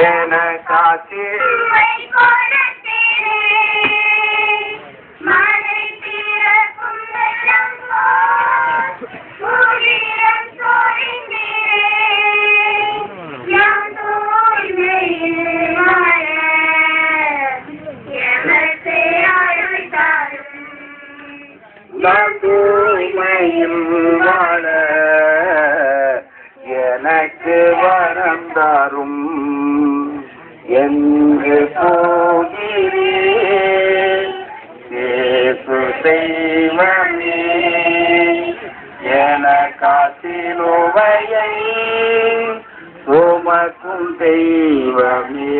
எனக்காட்சி தூய்மையில் வாழ எனக்கு வரம் தரும் என்று போகிறேன் இயேசு தெய்வமே எனக்காசிலுவையை சுமக்கும் தெய்வமே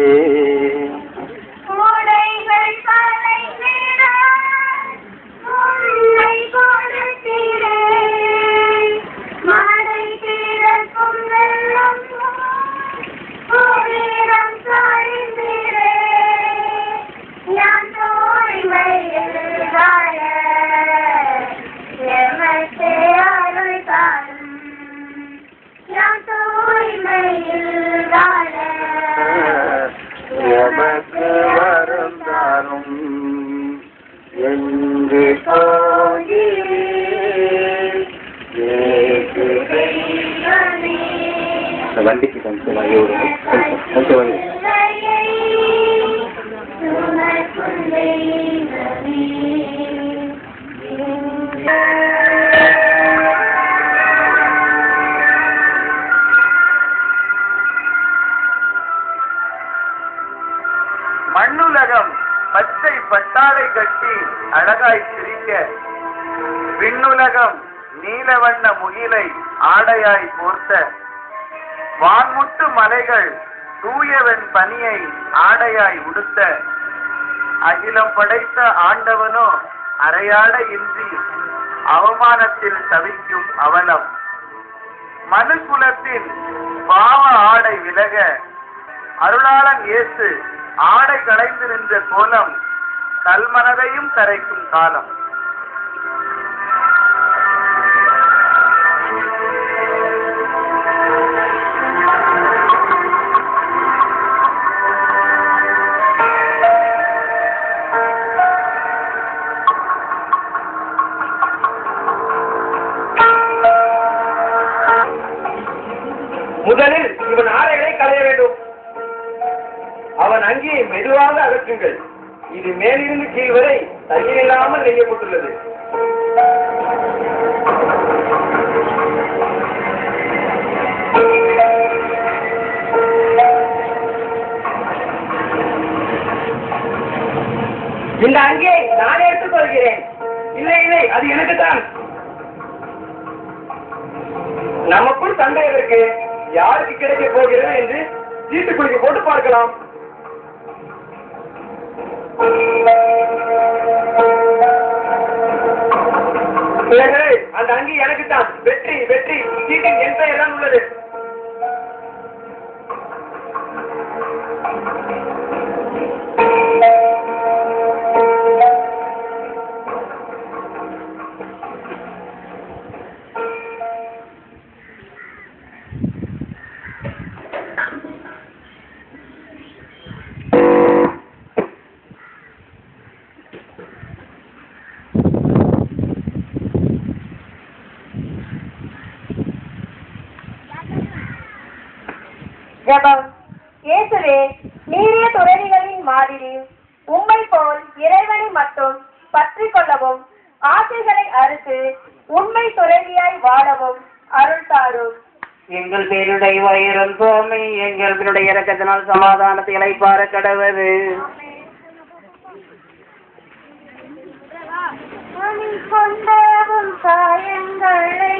எமக்கு வரம் தரும் என்று வண்டிக்கு கொஞ்சம் வாங்கி கொஞ்சம் வாங்கி மண்ணுலகம் பச்சை பட்டாடை கட்டி அழகாய் சிரிக்க விண்ணுலகம் நீலவண்ண முகிலை ஆடையாய் போர்த்த வான்முட்டு மலைகள் தூயவன் பனியை ஆடையாய் உடுத்த அகிலம் படைத்த ஆண்டவனோ அரையாட இன்றி அவமானத்தில் தவிக்கும் அவலம் மனுக்குலத்தின் பாவ ஆடை விலக அருளாளன் இயேசு ஆடை களைந்து நின்ற கோலம் கல்மனதையும் கரைக்கும் காலம். முதலில் இவன் ஆடைகளை களைய வேண்டும். அவன் அங்கே மெதுவாக அகற்றுங்கள். இது மேலிருந்து கீழ் வரை தையில்லாமல் நெய்யப்பட்டுள்ளது. இந்த அங்கே நானே எடுத்துக் கொள்கிறேன். இல்லை இல்லை, அது எனக்கு தான். நமக்குள் சண்டை இருக்கு, யாருக்கு கிடைக்க போகிறது என்று சீட்டு குலுக்கி போட்டு பார்க்கலாம். அந்த அங்கி எனக்கு தான். வெற்றி வெற்றி, சீட்டின் என் பெயர் தான் உள்ளது. ஜெபம். இயேசுவே, நீரிய துறவிகளின் மாதிரி உம்மை போல் இறைவனை மட்டும் பற்றி கொள்ளவும் ஆசைகளை அறுத்து உண்மை துறவியாய் வாழவும் அருள் தாரும். எங்கள் பேருடைய வயிறும் சுவாமி, எங்களுடைய இறக்கத்தினால் சமாதானத்தை இளைப்பார கடவுது. கொண்டவும் காயங்களை